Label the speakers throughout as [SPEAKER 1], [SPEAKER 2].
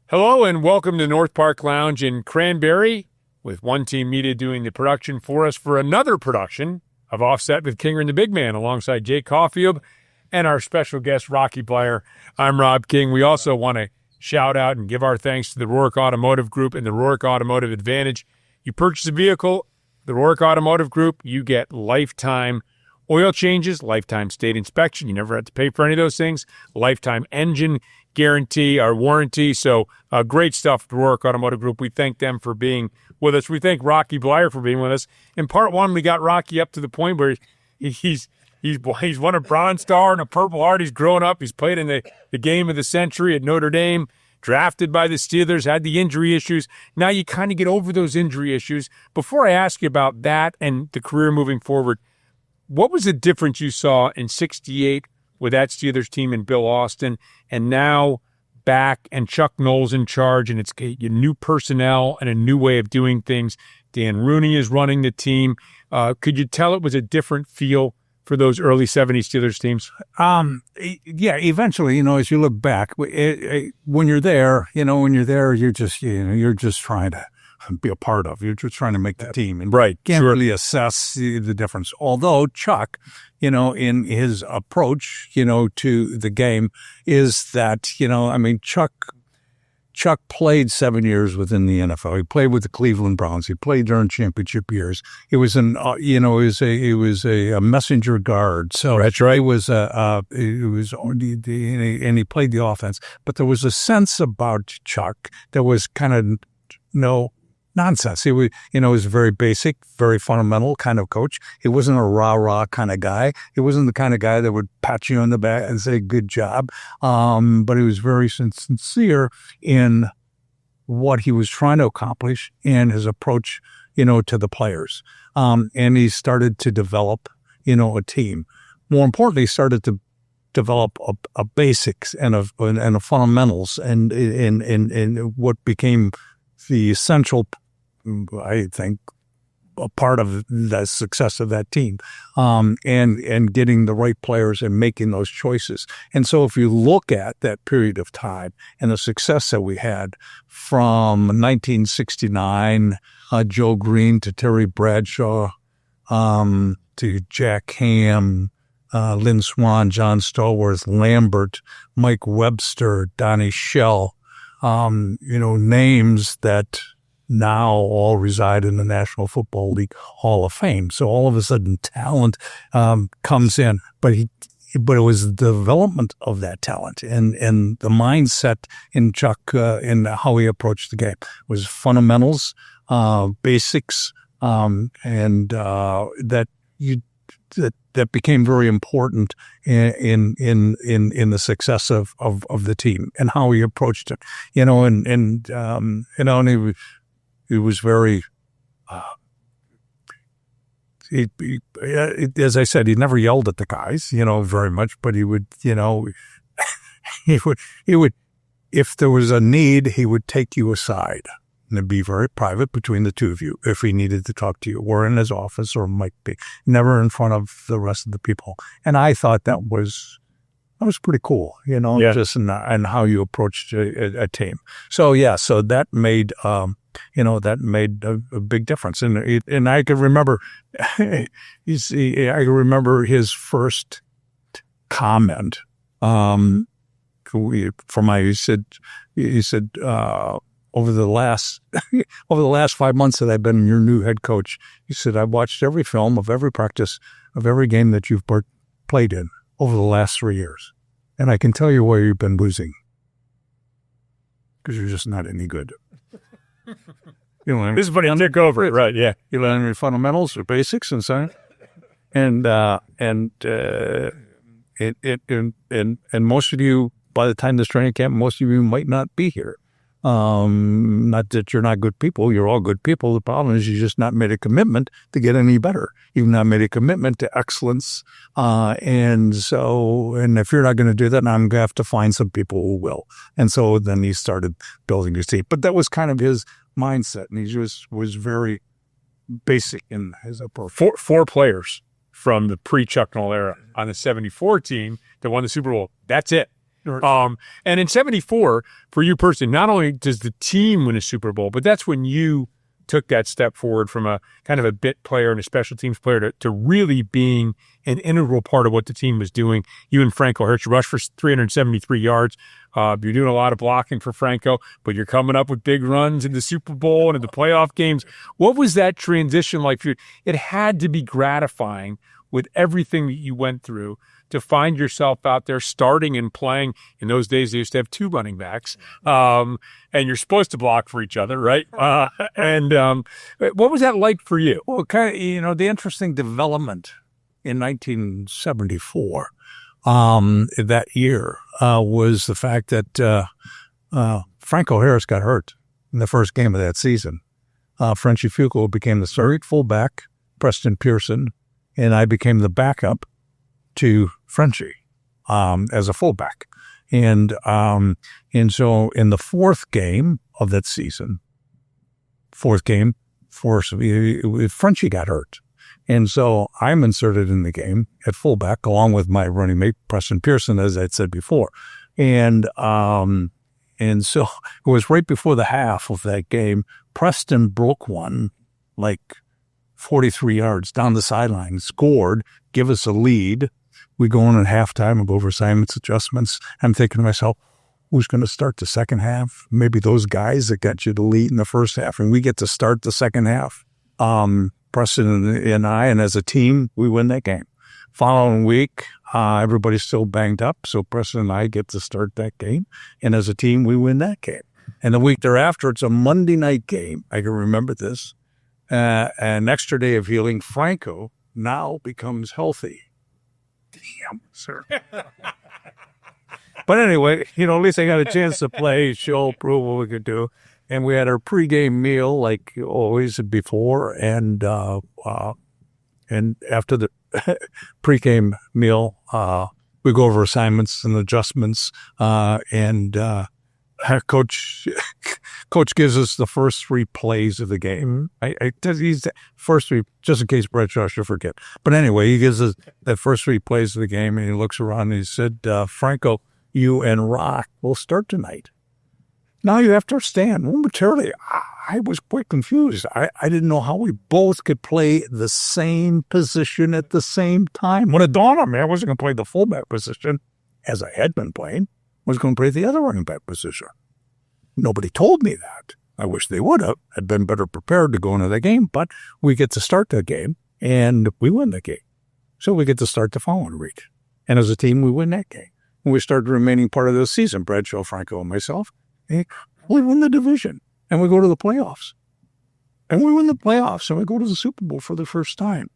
[SPEAKER 1] Hello and welcome to North Park Lounge in Cranberry, with One Team Media doing the production for us for another production of Offset with Kinger and the Big Man alongside Jake Caulfield and our special guest, Rocky Bleier. I'm Rob King. We also want to shout out and give our thanks to the Rourke Automotive Group and the Rourke Automotive Advantage. You purchase a vehicle, the Rourke Automotive Group, you get lifetime oil changes, lifetime state inspection. You never have to pay for any of those things. Lifetime engine guarantee, our warranty. So great stuff, the Rourke Automotive Group. We thank them for being with us. We thank Rocky Bleier for being with us. In part one, we got Rocky up to the point where he's won a Bronze Star and a Purple Heart. He's grown up. He's played in the game of the century at Notre Dame, drafted by the Steelers, had the injury issues. Now you kind of get over those injury issues. Before I ask you about that and the career moving forward, what was the difference you saw in '68 with that Steelers team and Bill Austin, and now back and Chuck Noll's in charge, and it's a new personnel and a new way of doing things? Dan Rooney is running the team. Could you tell it was a different feel for those early '70s Steelers teams?
[SPEAKER 2] Yeah, eventually, as you look back, when you're there, you're just trying to be a part of. You're just trying to make the team, and can't really assess the difference. Although Chuck, in his approach, to the game, is that Chuck played 7 years within the NFL. He played with the Cleveland Browns. He played during championship years. It was it was a messenger guard. So
[SPEAKER 1] that's right.
[SPEAKER 2] And he played the offense. But there was a sense about Chuck that was kind of nonsense. He was very basic, very fundamental kind of coach. He wasn't a rah-rah kind of guy. He wasn't the kind of guy that would pat you on the back and say, good job. But he was very sincere in what he was trying to accomplish and his approach, to the players. And he started to develop, a team. More importantly, he started to develop a basics and a fundamentals and what became the essential, I think, a part of the success of that team, and getting the right players and making those choices. And so if you look at that period of time and the success that we had from 1969, Joe Green to Terry Bradshaw, to Jack Ham, Lynn Swann, John Stallworth, Lambert, Mike Webster, Donnie Shell, names that now all reside in the National Football League Hall of Fame. So all of a sudden talent comes in, but it was the development of that talent and the mindset in Chuck and how he approached the game. It was fundamentals, basics, and that became very important in the success of the team and how he approached it, and he was very, as I said, he never yelled at the guys, very much, but he would, he would, if there was a need, he would take you aside. And it'd be very private between the two of you if he needed to talk to you, or in his office, or might be never in front of the rest of the people. And I thought that was pretty cool, just in how you approached a team. So so that made a big difference. And I can remember, his first comment. He said. Over the last 5 months that I've been your new head coach, he said, I've watched every film of every practice of every game that you've played in over the last 3 years. And I can tell you where you've been losing. Because you're just not any good.
[SPEAKER 1] This is what he'll take over. Right, yeah.
[SPEAKER 2] You learn your fundamentals or basics and so on. And most of you, by the time this training camp, most of you might not be here. Not that you're not good people. You're all good people. The problem is you just not made a commitment to get any better. You've not made a commitment to excellence. And if you're not going to do that, I'm going to have to find some people who will. And so then he started building his team. But that was kind of his mindset. And he just was very basic in his approach.
[SPEAKER 1] Four players from the pre-Chuck Noll era on the '74 team that won the Super Bowl. That's it. And in 74, for you personally, not only does the team win a Super Bowl, but that's when you took that step forward from a kind of a bit player and a special teams player to really being an integral part of what the team was doing. You and Franco Harris, you rushed for 373 yards. You're doing a lot of blocking for Franco, but you're coming up with big runs in the Super Bowl and in the playoff games. What was that transition like for you? It had to be gratifying with everything that you went through to find yourself out there starting and playing. In those days, they used to have two running backs, and you're supposed to block for each other, right? What was that like for you?
[SPEAKER 2] Well, the interesting development in 1974, that year, was the fact that Franco Harris got hurt in the first game of that season. Frenchie Fuqua became the starting fullback, Preston Pearson, and I became the backup to Frenchie as a fullback. And so in the fourth game of that season, Frenchie got hurt. And so I'm inserted in the game at fullback along with my running mate, Preston Pearson, as I'd said before. And so it was right before the half of that game. Preston broke one, like 43 yards down the sideline, scored, give us a lead. We go in at halftime of over-assignments, adjustments. I'm thinking to myself, who's going to start the second half? Maybe those guys that got you the lead in the first half, and we get to start the second half. Preston and I, and as a team, we win that game. Following week, everybody's still banged up, so Preston and I get to start that game. And as a team, we win that game. And the week thereafter, it's a Monday night game. I can remember this. An extra day of healing. Franco now becomes healthy. Damn, sir. But anyway, at least I got a chance to play, show, prove what we could do. And we had our pregame meal like always before. And after the pregame meal, we go over assignments and adjustments. Coach gives us the first three plays of the game. I tell you, the first three, just in case Brett Shaw should forget. But anyway, he gives us the first three plays of the game, and he looks around and he said, Franco, you and Rock will start tonight. Now you have to understand, momentarily, I was quite confused. I didn't know how we both could play the same position at the same time. When it dawned on me, I wasn't going to play the fullback position as I had been playing. I was going to play the other running back position. Nobody told me that. I wish they would have. I'd been better prepared to go into the game, but we get to start the game, and we win the game. So we get to start the following week. And as a team, we win that game. When we start the remaining part of the season, Bradshaw, Franco, and myself, we win the division, and we go to the playoffs. And we win the playoffs, and we go to the Super Bowl for the first time.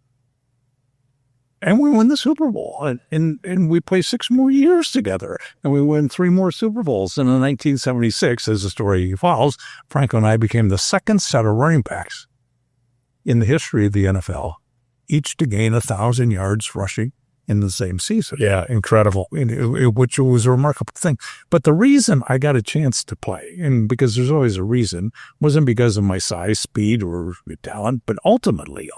[SPEAKER 2] And we win the Super Bowl, and we play 6 more years together, and we win 3 more Super Bowls. And in 1976, as the story follows, Franco and I became the second set of running backs in the history of the NFL, each to gain 1,000 yards rushing in the same season.
[SPEAKER 1] Yeah, incredible.
[SPEAKER 2] Which was a remarkable thing. But the reason I got a chance to play, and because there's always a reason, wasn't because of my size, speed, or talent, but ultimately,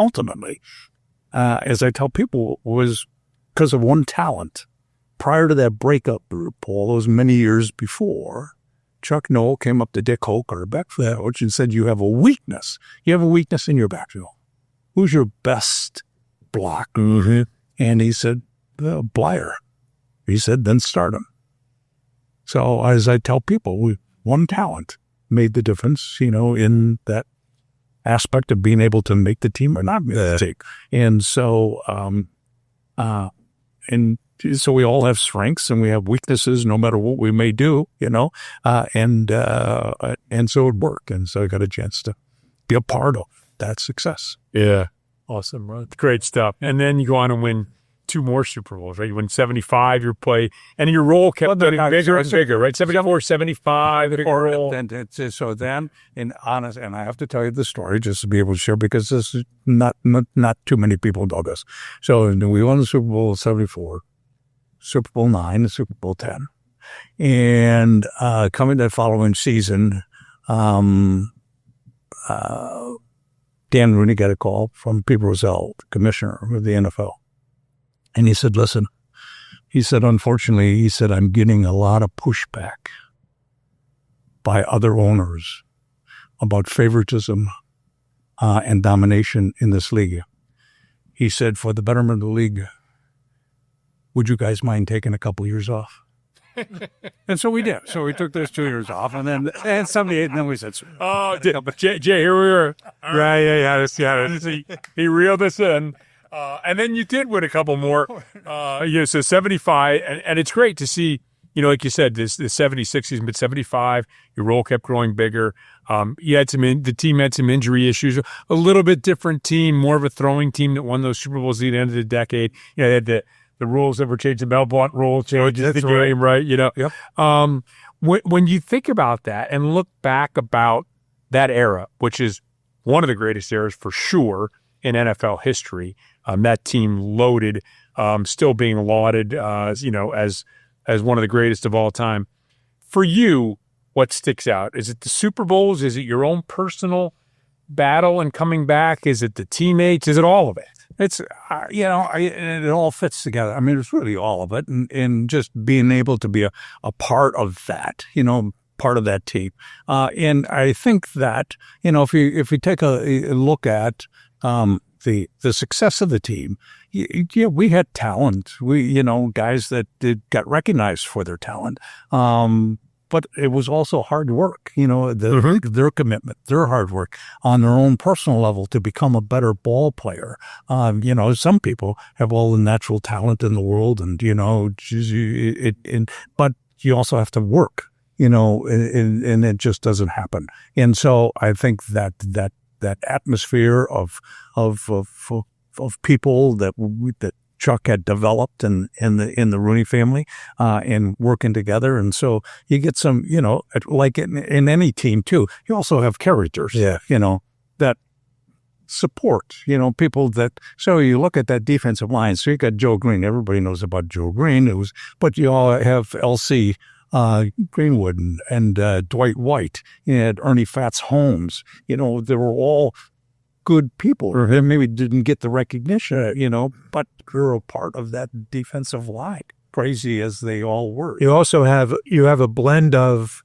[SPEAKER 2] as I tell people, was because of one talent. Prior to that breakup, Paul, those many years before, Chuck Noll came up to Dick Hoke, our back coach, and said, you have a weakness. You have a weakness in your backfield. Who's your best block? Mm-hmm. And he said, Bleier. He said, then start him. So as I tell people, one talent made the difference, in that aspect of being able to make the team or not make the team. And so, so we all have strengths and we have weaknesses no matter what we may do, and so it worked. And so I got a chance to be a part of that success.
[SPEAKER 1] Yeah. Awesome, bro. Great stuff. And then you go on and win 2 more Super Bowls, right? You win 75, your play, and your role kept getting bigger and bigger, right? 74, 75.
[SPEAKER 2] So then, and I have to tell you the story just to be able to share, because this is not too many people know this. So we won the Super Bowl 74, Super Bowl 9, and Super Bowl 10. And coming that following season, Dan Rooney got a call from Pete Rozelle, the commissioner of the NFL. And he said, listen, He said, unfortunately, he said, I'm getting a lot of pushback by other owners about favoritism and domination in this league. He said, for the betterment of the league, would you guys mind taking a couple years off? And so we did. So we took those 2 years off, and then we said,
[SPEAKER 1] "Oh, Jay, here we were." Yeah. He reeled us in, and then you did win a couple more. So 75, and it's great to see. Like you said, the 76 season, but 75, your role kept growing bigger. You had the team had some injury issues. A little bit different team, more of a throwing team that won those Super Bowls at the end of the decade. They had the rules that were changed, the Mel Blount rule changes the game, right?
[SPEAKER 2] Yep.
[SPEAKER 1] When you think about that and look back about that era, which is one of the greatest eras for sure in NFL history, that team loaded, still being lauded, as one of the greatest of all time. For you, what sticks out? Is it the Super Bowls? Is it your own personal battle and coming back? Is it the teammates? Is it all of it?
[SPEAKER 2] It's, it all fits together. I mean, it's really all of it. And just being able to be a part of that, part of that team. And I think that, if you take a look at the success of the team, we had talent. We, guys that got recognized for their talent. But it was also hard work, their commitment, their hard work on their own personal level to become a better ball player. Some people have all the natural talent in the world but you also have to work, and it just doesn't happen. And so I think that atmosphere of people that Chuck had developed in the Rooney family, and working together. And so you get some, like in any team too, you also have characters, that support, people that, so you look at that defensive line. So you got Joe Green. Everybody knows about Joe Green. But you all have LC Greenwood and Dwight White. You had Ernie Fats Holmes. They were all good people, or maybe didn't get the recognition, but you're a part of that defensive line, crazy as they all were.
[SPEAKER 3] You also have a blend of,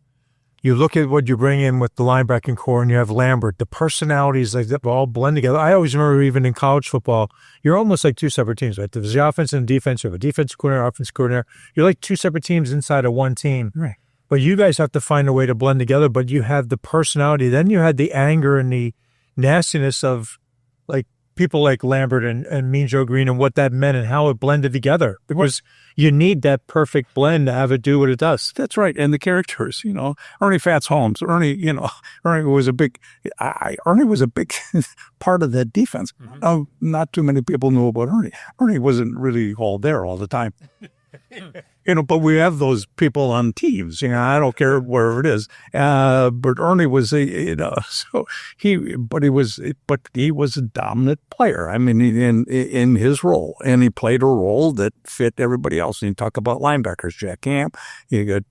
[SPEAKER 3] you look at what you bring in with the linebacking core, and you have Lambert, the personalities like that all blend together. I always remember even in college football, you're almost like two separate teams, right? There's the offense and defense. You have a defensive coordinator, offensive coordinator. You're like two separate teams inside of one team.
[SPEAKER 2] Right.
[SPEAKER 3] But you guys have to find a way to blend together, but you have the personality. Then you had the anger and the nastiness of like people like Lambert and Mean Joe Green and what that meant and how it blended together, because you need that perfect blend to have it do what it does.
[SPEAKER 2] That's right. And the characters, Ernie Fats Holmes, Ernie was a big part of that defense. Mm-hmm. Not too many people knew about Ernie. Ernie wasn't really all there all the time. But we have those people on teams. I don't care where it is. But Ernie was he was a dominant player. I mean, in his role, and he played a role that fit everybody else. And you talk about linebackers, Jack Camp. You got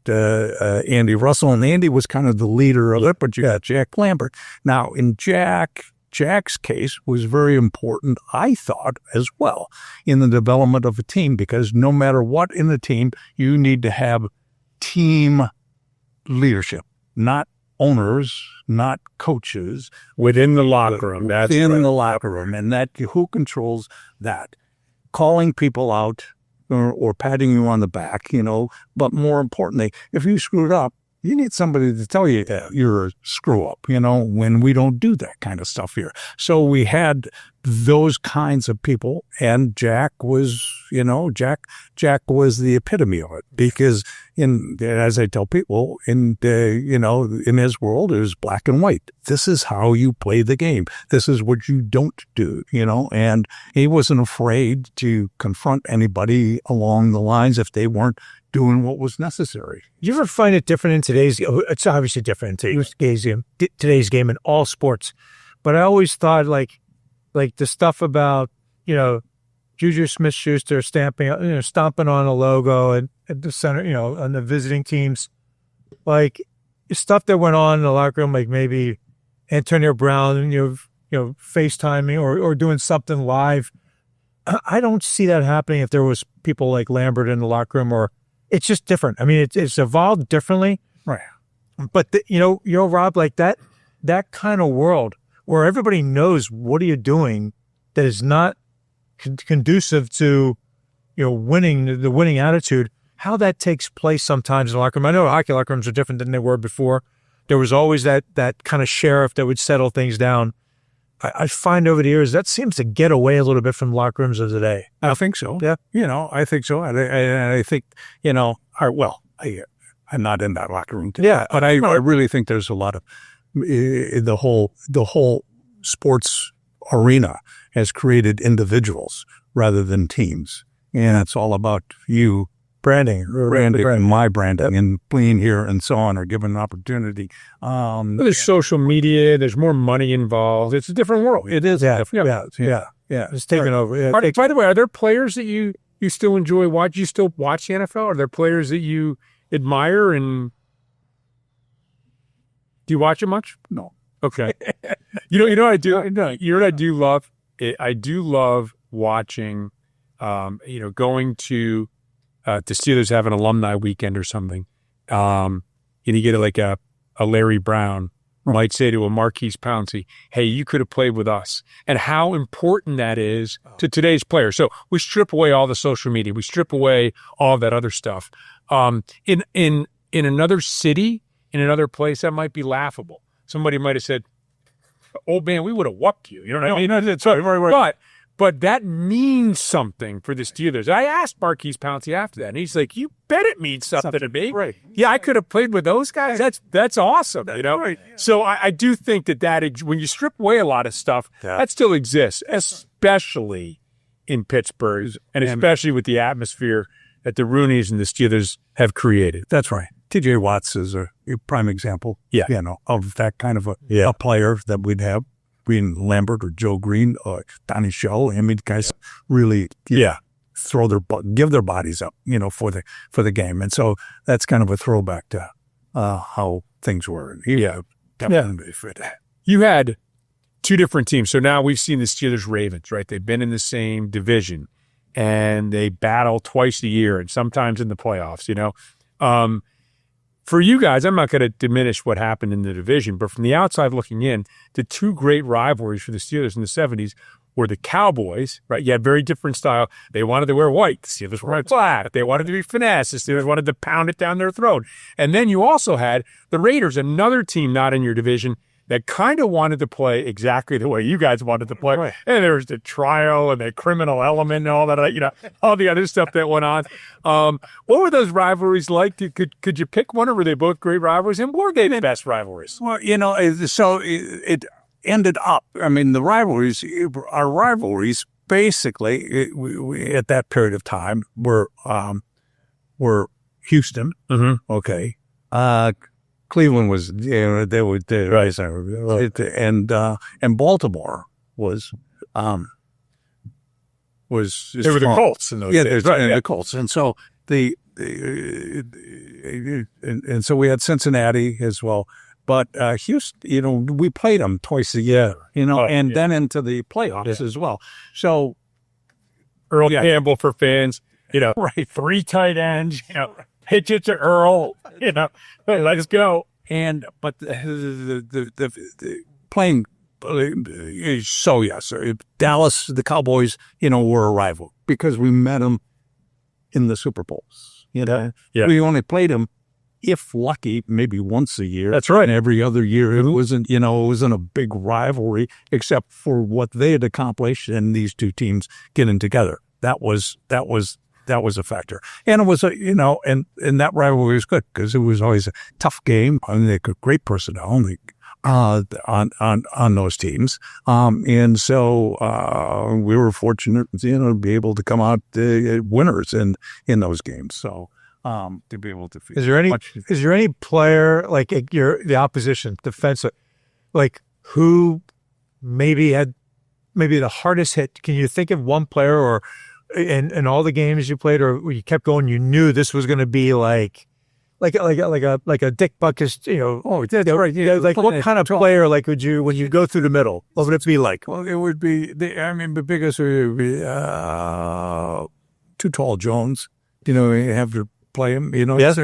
[SPEAKER 2] Andy Russell, and Andy was kind of the leader of it. But you got Jack Lambert. Now, in Jack's case was very important, I thought, as well, in the development of a team, because no matter what in the team, you need to have team leadership, not owners, not coaches.
[SPEAKER 1] Within the locker room. That's
[SPEAKER 2] within the locker room. And that who controls that? Calling people out or patting you on the back, but more importantly, if you screwed up, you need somebody to tell you you're a screw up, when we don't do that kind of stuff here. So we had those kinds of people, and Jack was, Jack was the epitome of it, because as I tell people, in his world, it was black and white. This is how you play the game. This is what you don't do, and he wasn't afraid to confront anybody along the lines if they weren't doing what was necessary.
[SPEAKER 3] You ever find it different in today's? It's obviously different in today's game in all sports, but I always thought like the stuff about Juju Smith-Schuster stomping on a logo and at the center, on the visiting teams, like stuff that went on in the locker room, like maybe Antonio Brown, FaceTiming or doing something live. I don't see that happening if there was people like Lambert in the locker room, or it's just different. I mean, it's evolved differently.
[SPEAKER 2] Right.
[SPEAKER 3] But Rob, like that kind of world where everybody knows what are you doing that is not conducive to, winning, the winning attitude, how that takes place sometimes in the locker room. I know hockey locker rooms are different than they were before. There was always that kind of sheriff that would settle things down. I find over the years that seems to get away a little bit from locker rooms of today.
[SPEAKER 2] I think so.
[SPEAKER 3] Yeah.
[SPEAKER 2] I think so. And I think, I'm not in that locker room today.
[SPEAKER 3] Yeah.
[SPEAKER 2] But I really think there's a lot of the whole sports arena has created individuals rather than teams. And it's all about you branding and my branding and being here and so on, or given an opportunity.
[SPEAKER 1] There's social media. There's more money involved. It's a different world.
[SPEAKER 2] It is.
[SPEAKER 3] Yeah.
[SPEAKER 2] It's
[SPEAKER 3] taken over.
[SPEAKER 1] By the way, are there players that you still enjoy watch? You still watch the NFL? Are there players that you admire, and do you watch it much?
[SPEAKER 2] No.
[SPEAKER 1] Okay. You know what I do? You know what I do love? I do love watching, going to Steelers have an alumni weekend or something. And you get like a Larry Brown might say to a Marquise Pouncey, hey, you could have played with us, and how important that is to today's players. So we strip away all the social media. We strip away all that other stuff. In another city, in another place, that might be laughable. Somebody might have said, "Old man, we would have whooped you." You know what I mean? Sorry. But that means something for the Steelers. I asked Marquise Pouncey after that, and he's like, "You bet it means something to me."
[SPEAKER 2] Right.
[SPEAKER 1] Yeah, I could have played with those guys. That's awesome.
[SPEAKER 2] Right.
[SPEAKER 1] So I do think that when you strip away a lot of stuff, that still exists, especially in Pittsburgh, and especially with the atmosphere that the Rooneys and the Steelers have created.
[SPEAKER 2] That's right. T.J. Watts is a prime example, of that kind of a player that we'd have, being Lambert or Joe Green or Donnie Shell. I mean, guys really give their bodies up, for the game. And so that's kind of a throwback to how things were. Definitely for that.
[SPEAKER 1] You had two different teams. So now we've seen the Steelers Ravens, right? They've been in the same division, and they battle twice a year, and sometimes in the playoffs, For you guys, I'm not going to diminish what happened in the division, but from the outside looking in, the two great rivalries for the Steelers in the 70s were the Cowboys, right? You had very different style. They wanted to wear white. The Steelers were black. They wanted to be finesse. The Steelers wanted to pound it down their throat. And then you also had the Raiders, another team not in your division, that kind of wanted to play exactly the way you guys wanted to play. Right. And there was the trial and the criminal element and all that, all the other stuff that went on. What were those rivalries like? Could you pick one, or were they both great rivalries? And were they the best rivalries?
[SPEAKER 2] Well, so it ended up, our rivalries basically at that period of time were Houston.
[SPEAKER 1] Mm-hmm.
[SPEAKER 2] Okay. Cleveland was, and Baltimore was
[SPEAKER 1] they were the Colts in those days.
[SPEAKER 2] The Colts, and so and so we had Cincinnati as well, but Houston, we played them twice a year, then into the playoffs as well. So
[SPEAKER 1] Earl Campbell for fans,
[SPEAKER 2] right,
[SPEAKER 1] 3 tight ends, pitch it to Earl, let's go.
[SPEAKER 2] But the playing, so yes, Dallas, the Cowboys, were a rival because we met them in the Super Bowls. We only played them, if lucky, maybe once a year.
[SPEAKER 1] That's right.
[SPEAKER 2] And every other year, it wasn't a big rivalry, except for what they had accomplished and these two teams getting together. That was a factor. And it was, and that rivalry was good because it was always a tough game. I mean, they got great personnel on those teams. And so we were fortunate, to be able to come out winners in those games. So to be able to feel.
[SPEAKER 3] Is there any player like the opposition defensive, like who maybe had the hardest hit? Can you think of one player or in all the games you played, or you kept going, you knew this was going to be like like a Dick Buckus,
[SPEAKER 2] That's right. Yeah,
[SPEAKER 3] like what kind of player, like, would you, when you go through the middle, what would it be like?
[SPEAKER 2] Well, it would be, the biggest would be Too Tall Jones. You have to play him,
[SPEAKER 3] Yes.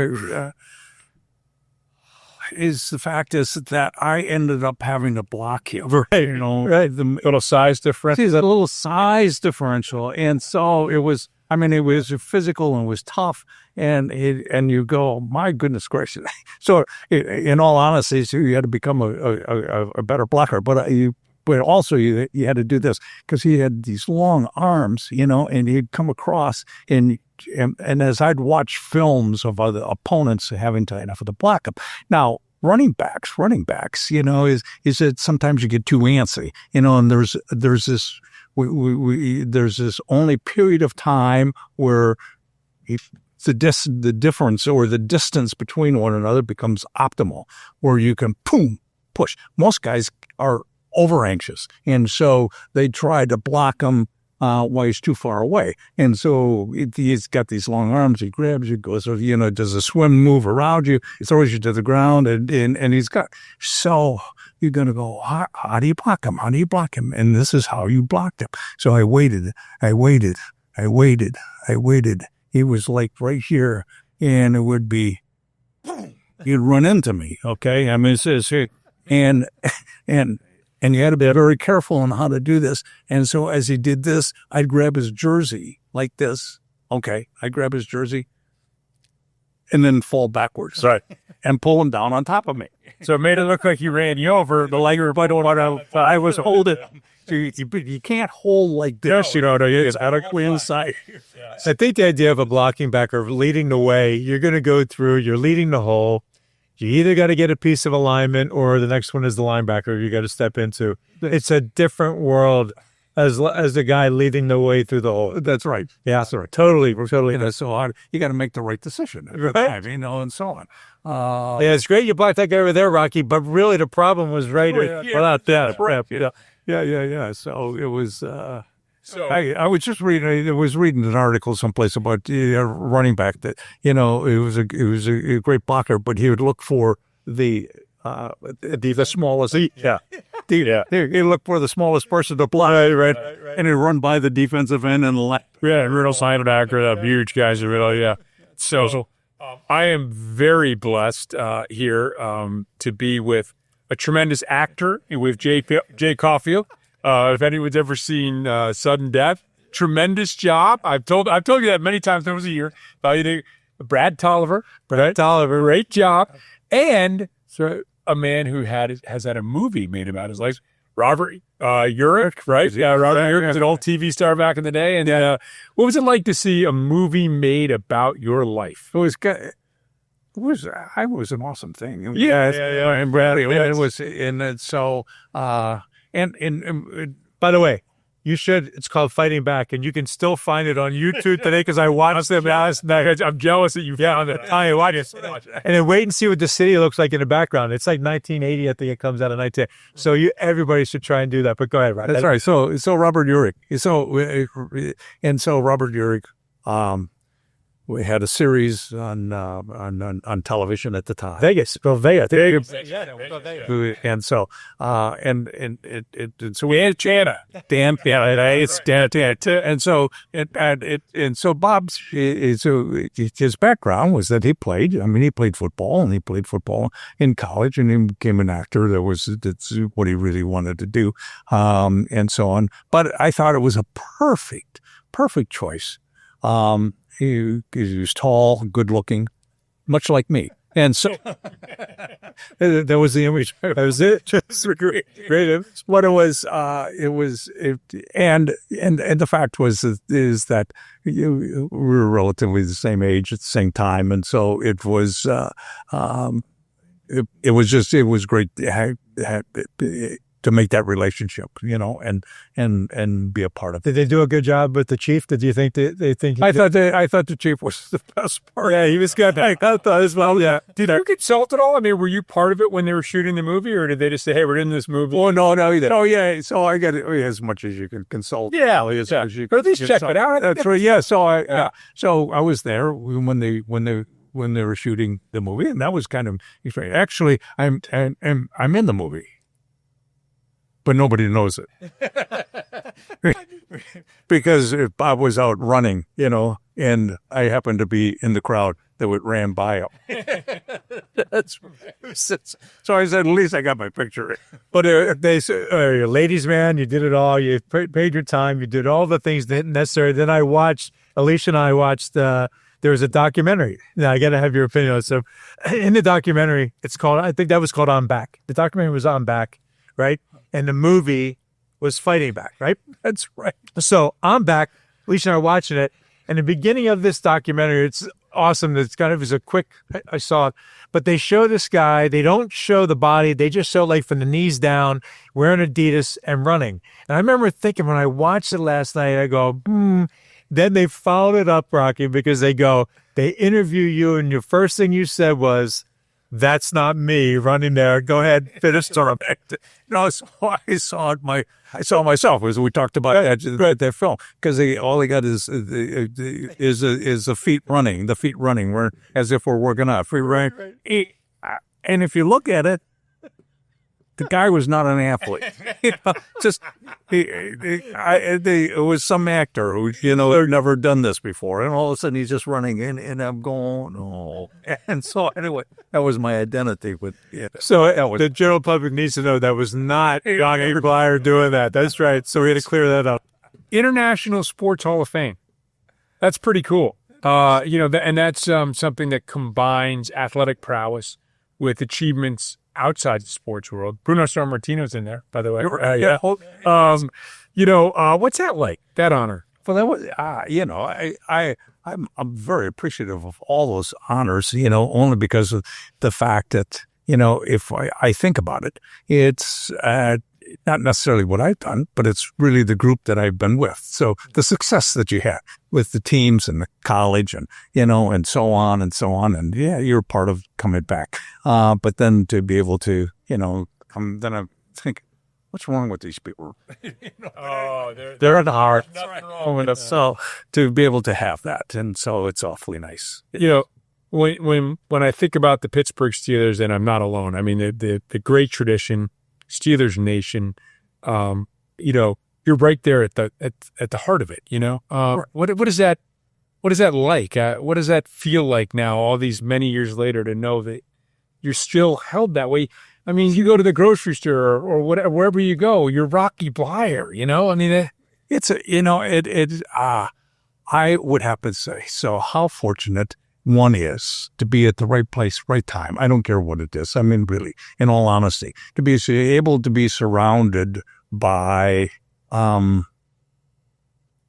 [SPEAKER 2] The fact is that I ended up having to block him.
[SPEAKER 3] Right.
[SPEAKER 2] Right.
[SPEAKER 1] The little size difference.
[SPEAKER 2] There's a little size differential. And so it was physical and it was tough. And you go, my goodness gracious. So in all honesty, so you had to become a better blocker. But also you had to do this because he had these long arms, and he'd come across and as I'd watch films of other opponents having to have to block him. Now, running backs, is that sometimes you get too antsy, and there's this there's this only period of time where the difference or the distance between one another becomes optimal, where you can push. Most guys are over anxious, and so they try to block him while he's too far away. And so he's got these long arms. He grabs you, goes, does a swim move around you, he throws you to the ground, and he's got. So you're going to go, how do you block him? How do you block him? And this is how you blocked him. So I waited. He was like right here, and it would be, he'd run into me. Okay. I mean, it says, and you had to be very careful on how to do this. And so as he did this, I'd grab his jersey like this. Okay. I'd grab his jersey and then fall backwards.
[SPEAKER 1] Right.
[SPEAKER 2] And pull him down on top of me.
[SPEAKER 1] So it made it look like he ran you over. The leg,
[SPEAKER 2] I was holding. You can't hold like this, it's adequately inside.
[SPEAKER 3] I think the idea of a blocking backer leading the way, you're going to go through, you're leading the hole. You either got to get a piece of alignment or the next one is the linebacker you got to step into. It's a different world as the guy leading the way through the hole.
[SPEAKER 2] That's right.
[SPEAKER 3] Yeah, that's right. Totally.
[SPEAKER 2] That's so hard. You got to make the right decision, right? And so on.
[SPEAKER 3] Yeah, it's great you blocked that guy over there, Rocky, but really the problem was right without that.
[SPEAKER 2] Yeah. So it was... I was just reading. I was reading an article someplace about a running back that it was a great blocker, but he would look for the smallest. He looked for the smallest person to block, right, and he'd run by the defensive end and the left.
[SPEAKER 1] Yeah, real linebacker, the huge guys are really, yeah. So I am very blessed here to be with a tremendous actor, with Jay Caulfield. If anyone's ever seen Sudden Death, tremendous job. I've told you that many times over the year. Brad Tolliver, great job, and a man who has had a movie made about his life. Robert Urich, right? Yeah, Robert Urich was an old TV star back in the day. And what was it like to see a movie made about your life?
[SPEAKER 2] It was an awesome thing.
[SPEAKER 1] Yeah.
[SPEAKER 2] And Brad, it was, and so. And
[SPEAKER 3] by the way, you should. It's called Fighting Back, and you can still find it on YouTube today because I watched them last night.
[SPEAKER 1] I'm jealous that you found it.
[SPEAKER 3] I watch it. And then wait and see what the city looks like in the background. It's like 1980. I think it comes out of 19. So everybody should try and do that. But go ahead, Rod.
[SPEAKER 2] That's right. So Robert Urich. So Robert Urich. We had a series on television at the time.
[SPEAKER 3] Vegas.
[SPEAKER 2] And so so we had Chana. Damn, it's and so Bob's his background was that he played football, and he played football in college, and he became an actor. That's what he really wanted to do, and so on. But I thought it was a perfect choice. He was tall, good looking, much like me. And so that was the image. That was it. Just great. What it was, and the fact is that we were relatively the same age at the same time. And so it was, it was great to make that relationship, and be a part of it.
[SPEAKER 3] Did they do a good job with the chief? Did you think they think?
[SPEAKER 2] I thought the chief was the best part.
[SPEAKER 3] Yeah, he was good. I thought as well. Yeah.
[SPEAKER 1] Did you consult at all? I mean, were you part of it when they were shooting the movie, or did they just say, "Hey, we're in this movie"?
[SPEAKER 2] Oh no, either. Oh yeah. So I got as much as you can consult.
[SPEAKER 1] Yeah, as you
[SPEAKER 2] or at least check it out. That's right. Yeah. So I was there when they when they were shooting the movie, and that was kind of actually I'm in the movie, but nobody knows it because if Bob was out running, and I happened to be in the crowd that would ran by him. So I said, at least I got my picture.
[SPEAKER 3] But they said, you're a ladies' man, you did it all, you paid your time, you did all the things necessary. Then Alicia and I watched, there was a documentary. Now, I got to have your opinion on it. So in the documentary, I think that was called On Back. The documentary was On Back, right? And the movie was Fighting Back, right?
[SPEAKER 2] That's right.
[SPEAKER 3] So On Back, Alicia and I are watching it. And the beginning of this documentary, it's awesome. It's kind of was a quick, I saw it, but they show this guy. They don't show the body. They just show like from the knees down, wearing Adidas and running. And I remember thinking when I watched it last night, I go, Then they followed it up, Rocky, because they interview you, and your first thing you said was, "That's not me running there. Go ahead, finish the
[SPEAKER 2] So I saw myself as we talked about that film because all they got is the feet running, We're as if we're working out free running. Right. And if you look at it, the guy was not an athlete. It was some actor who had never done this before, and all of a sudden he's just running, and I'm going, oh. And so anyway, that was my identity with it.
[SPEAKER 3] So the general public needs to know that was not Rocky Bleier doing that. That's right. So we had to clear that up.
[SPEAKER 1] International Sports Hall of Fame. That's pretty cool. And that's something that combines athletic prowess with achievements outside the sports world. Bruno Sammartino's in there, by the way.
[SPEAKER 2] Yeah.
[SPEAKER 1] What's that like? That honor?
[SPEAKER 2] Well, that was, I'm very appreciative of all those honors. Only because of the fact that if I think about it, it's not necessarily what I've done, but it's really the group that I've been with. So the success that you had with the teams and the college and, and so on and so on. And yeah, you're part of coming back. But then to be able to, then I think, what's wrong with these people? They're in the heart. So to be able to have that. And so it's awfully nice.
[SPEAKER 1] When I think about the Pittsburgh Steelers, and I'm not alone, I mean, the great tradition, Steelers Nation, you're right there at the heart of it. What is that? What is that like? What does that feel like now, all these many years later, to know that you're still held that way? I mean, you go to the grocery store or whatever, wherever you go, you're Rocky Bleier. I mean,
[SPEAKER 2] I would have to say, so how fortunate one is to be at the right place, right time. I don't care what it is. I mean, really, in all honesty, to be able to be surrounded by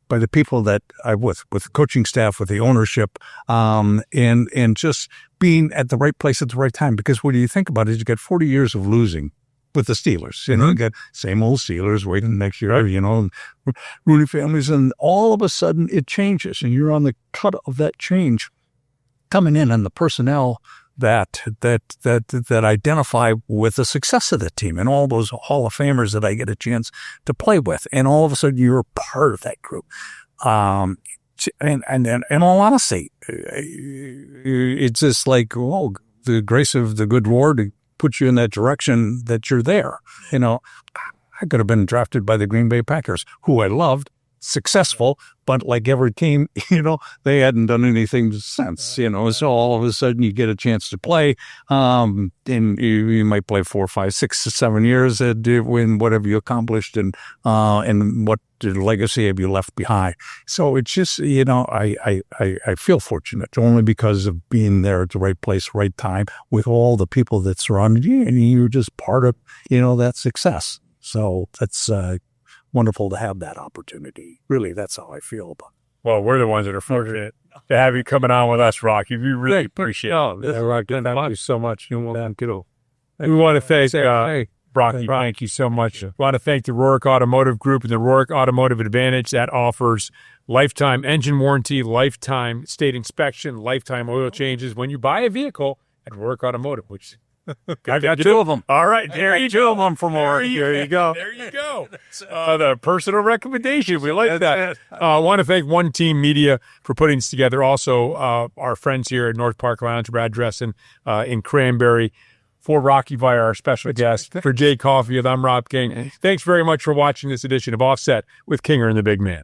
[SPEAKER 2] the people that I'm with the coaching staff, with the ownership, and just being at the right place at the right time. Because when you think about it, you got 40 years of losing with the Steelers. You got same old Steelers waiting next year, Rooney families, and all of a sudden it changes, and you're on the cut of that change coming in, and the personnel that identify with the success of the team and all those Hall of Famers that I get a chance to play with. And all of a sudden you're part of that group. And in all honesty, it's just like, the grace of the good Lord put you in that direction that you're there. I could have been drafted by the Green Bay Packers, who I loved, successful, but like every team, they hadn't done anything since, so all of a sudden you get a chance to play, and you might play 4, 5, 6, 7 years and win whatever you accomplished and what legacy have you left behind. So it's just, I feel fortunate only because of being there at the right place, right time with all the people that surrounded you, and you're just part of, that success. So that's, wonderful to have that opportunity. Really, that's how I feel about it.
[SPEAKER 1] Well, we're the ones that are fortunate to have you coming on with us, Rocky. We really appreciate it.
[SPEAKER 3] Rocky, thank you so much.
[SPEAKER 1] We want to thank Rocky. Thank you so much. We want to thank the Roark Automotive Group and the Roark Automotive Advantage that offers lifetime engine warranty, lifetime state inspection, lifetime oil changes when you buy a vehicle at Roark Automotive, which
[SPEAKER 2] I got two of them.
[SPEAKER 1] All right, there you
[SPEAKER 2] Two
[SPEAKER 1] go.
[SPEAKER 2] of them for more.
[SPEAKER 1] There you go. There you go. The personal recommendation. We like that. I want to thank One Team Media for putting this together. Also, our friends here at North Park Lounge, Brad Dressen in Cranberry. For Rocky Bleier, our special guest. For Jay Caulfield, I'm Rob King. Thanks very much for watching this edition of Offset with Kinger and the Big Man.